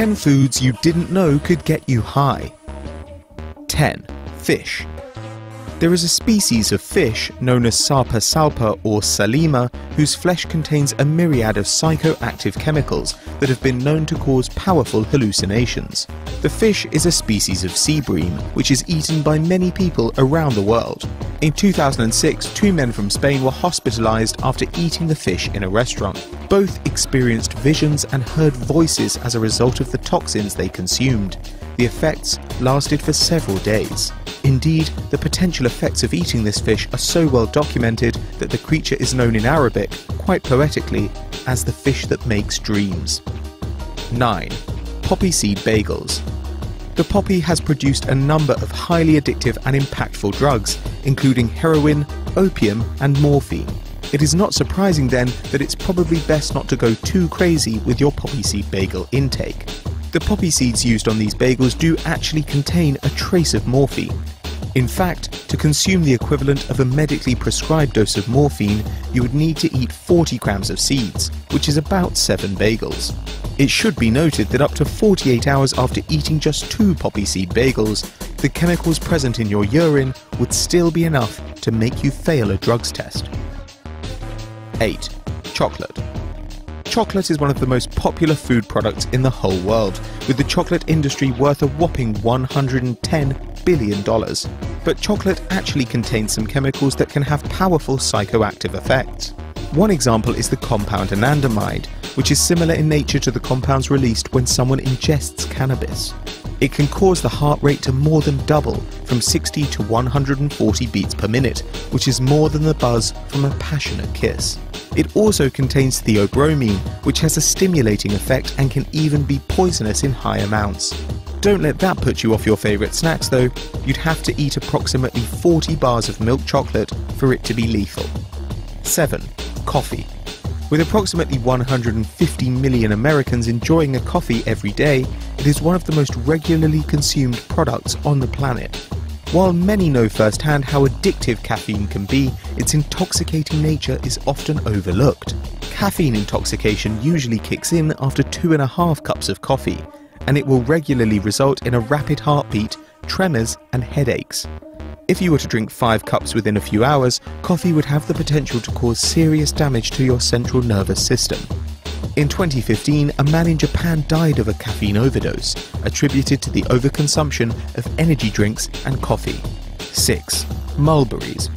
10 foods you didn't know could get you high. 10. Fish. There is a species of fish known as Sarpa salpa or salima whose flesh contains a myriad of psychoactive chemicals that have been known to cause powerful hallucinations. The fish is a species of sea bream which is eaten by many people around the world. In 2006, 2 men from Spain were hospitalized after eating the fish in a restaurant. Both experienced visions and heard voices as a result of the toxins they consumed. The effects lasted for several days. Indeed, the potential effects of eating this fish are so well documented that the creature is known in Arabic, quite poetically, as the fish that makes dreams. 9. Poppy seed bagels. The poppy has produced a number of highly addictive and impactful drugs, including heroin, opium, and morphine. It is not surprising then that it's probably best not to go too crazy with your poppy seed bagel intake. The poppy seeds used on these bagels do actually contain a trace of morphine. In fact, to consume the equivalent of a medically prescribed dose of morphine, you would need to eat 40 grams of seeds, which is about 7 bagels. It should be noted that up to 48 hours after eating just 2 poppy seed bagels, the chemicals present in your urine would still be enough to make you fail a drugs test. 8. Chocolate. Chocolate is one of the most popular food products in the whole world, with the chocolate industry worth a whopping $110 billion. But chocolate actually contains some chemicals that can have powerful psychoactive effects. One example is the compound anandamide, which is similar in nature to the compounds released when someone ingests cannabis. It can cause the heart rate to more than double, from 60 to 140 beats per minute, which is more than the buzz from a passionate kiss. It also contains theobromine, which has a stimulating effect and can even be poisonous in high amounts. Don't let that put you off your favourite snacks though. You'd have to eat approximately 40 bars of milk chocolate for it to be lethal. 7. Coffee. With approximately 150 million Americans enjoying a coffee every day, it is one of the most regularly consumed products on the planet. While many know firsthand how addictive caffeine can be, its intoxicating nature is often overlooked. Caffeine intoxication usually kicks in after 2.5 cups of coffee, and it will regularly result in a rapid heartbeat, tremors, and headaches. If you were to drink 5 cups within a few hours, coffee would have the potential to cause serious damage to your central nervous system. In 2015, a man in Japan died of a caffeine overdose, attributed to the overconsumption of energy drinks and coffee. 6. Mulberries.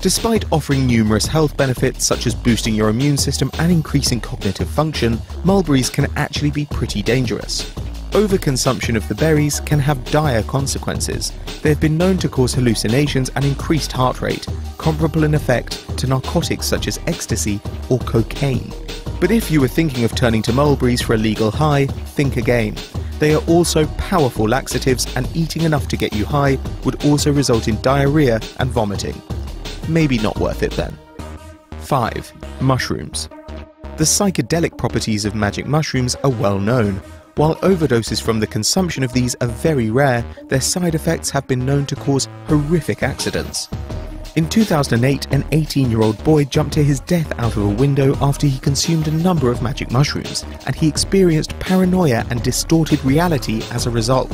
Despite offering numerous health benefits such as boosting your immune system and increasing cognitive function, mulberries can actually be pretty dangerous. Overconsumption of the berries can have dire consequences. They have been known to cause hallucinations and increased heart rate, comparable in effect to narcotics such as ecstasy or cocaine. But if you were thinking of turning to mulberries for a legal high, think again. They are also powerful laxatives, and eating enough to get you high would also result in diarrhea and vomiting. Maybe not worth it then. 5. Mushrooms. The psychedelic properties of magic mushrooms are well known. While overdoses from the consumption of these are very rare, their side effects have been known to cause horrific accidents. In 2008, an 18-year-old boy jumped to his death out of a window after he consumed a number of magic mushrooms, and he experienced paranoia and distorted reality as a result.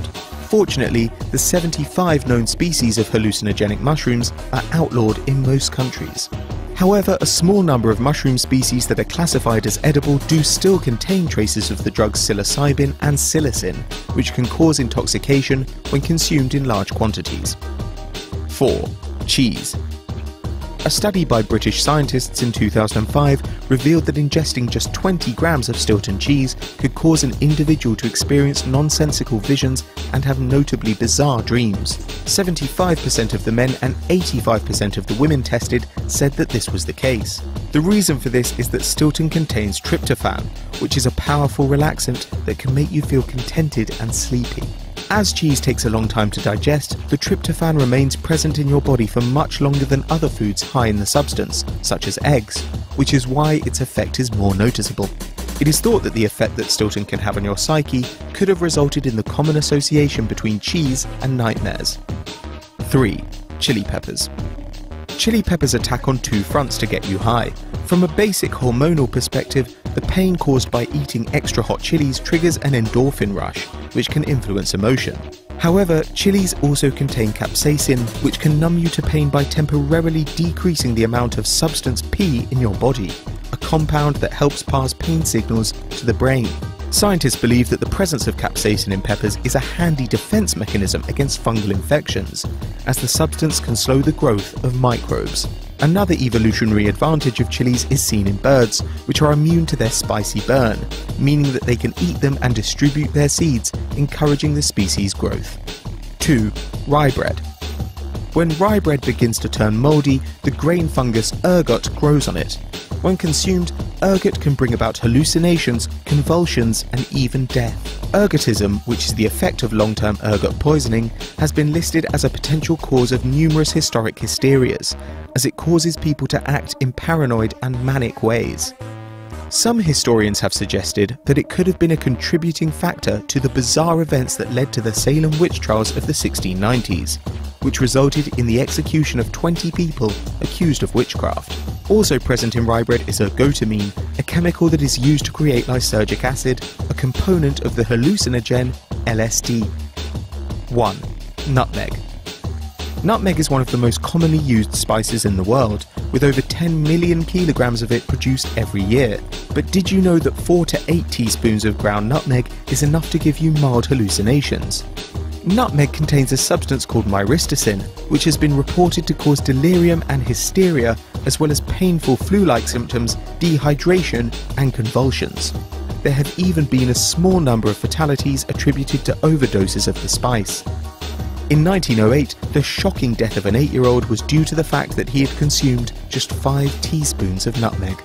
Fortunately, the 75 known species of hallucinogenic mushrooms are outlawed in most countries. However, a small number of mushroom species that are classified as edible do still contain traces of the drugs psilocybin and psilocin, which can cause intoxication when consumed in large quantities. 4. Cheese. A study by British scientists in 2005 revealed that ingesting just 20 grams of Stilton cheese could cause an individual to experience nonsensical visions and have notably bizarre dreams. 75% of the men and 85% of the women tested said that this was the case. The reason for this is that Stilton contains tryptophan, which is a powerful relaxant that can make you feel contented and sleepy. As cheese takes a long time to digest, the tryptophan remains present in your body for much longer than other foods high in the substance, such as eggs, which is why its effect is more noticeable. It is thought that the effect that Stilton can have on your psyche could have resulted in the common association between cheese and nightmares. 3. Chili peppers. Chili peppers attack on 2 fronts to get you high. From a basic hormonal perspective, The pain caused by eating extra hot chilies triggers an endorphin rush, which can influence emotion. However, chilies also contain capsaicin, which can numb you to pain by temporarily decreasing the amount of substance P in your body, a compound that helps pass pain signals to the brain. Scientists believe that the presence of capsaicin in peppers is a handy defense mechanism against fungal infections, as the substance can slow the growth of microbes. Another evolutionary advantage of chilies is seen in birds, which are immune to their spicy burn, meaning that they can eat them and distribute their seeds, encouraging the species' growth. 2. Rye bread. When rye bread begins to turn mouldy, the grain fungus ergot grows on it. When consumed, ergot can bring about hallucinations, convulsions, and even death. Ergotism, which is the effect of long-term ergot poisoning, has been listed as a potential cause of numerous historic hysterias, as it causes people to act in paranoid and manic ways. Some historians have suggested that it could have been a contributing factor to the bizarre events that led to the Salem witch trials of the 1690s, which resulted in the execution of 20 people accused of witchcraft. Also present in rye bread is ergotamine, a chemical that is used to create lysergic acid, a component of the hallucinogen LSD. 1. Nutmeg. Nutmeg is one of the most commonly used spices in the world, with over 10 million kilograms of it produced every year. But did you know that 4 to 8 teaspoons of ground nutmeg is enough to give you mild hallucinations? Nutmeg contains a substance called myristicin, which has been reported to cause delirium and hysteria, as well as painful flu-like symptoms, dehydration, and convulsions. There have even been a small number of fatalities attributed to overdoses of the spice. In 1908, the shocking death of an 8-year-old was due to the fact that he had consumed just 5 teaspoons of nutmeg.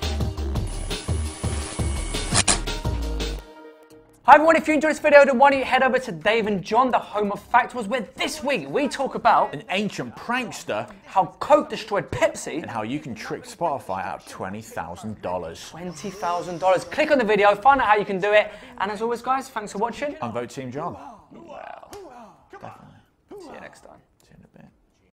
Hi everyone, if you enjoyed this video, then why don't you head over to Dave and John, the home of Factuals, where this week we talk about an ancient prankster, how Coke destroyed Pepsi, and how you can trick Spotify out of $20,000. $20,000. Click on the video, find out how you can do it, and as always guys, thanks for watching. And vote Team John. Wow. Definitely. See you next time.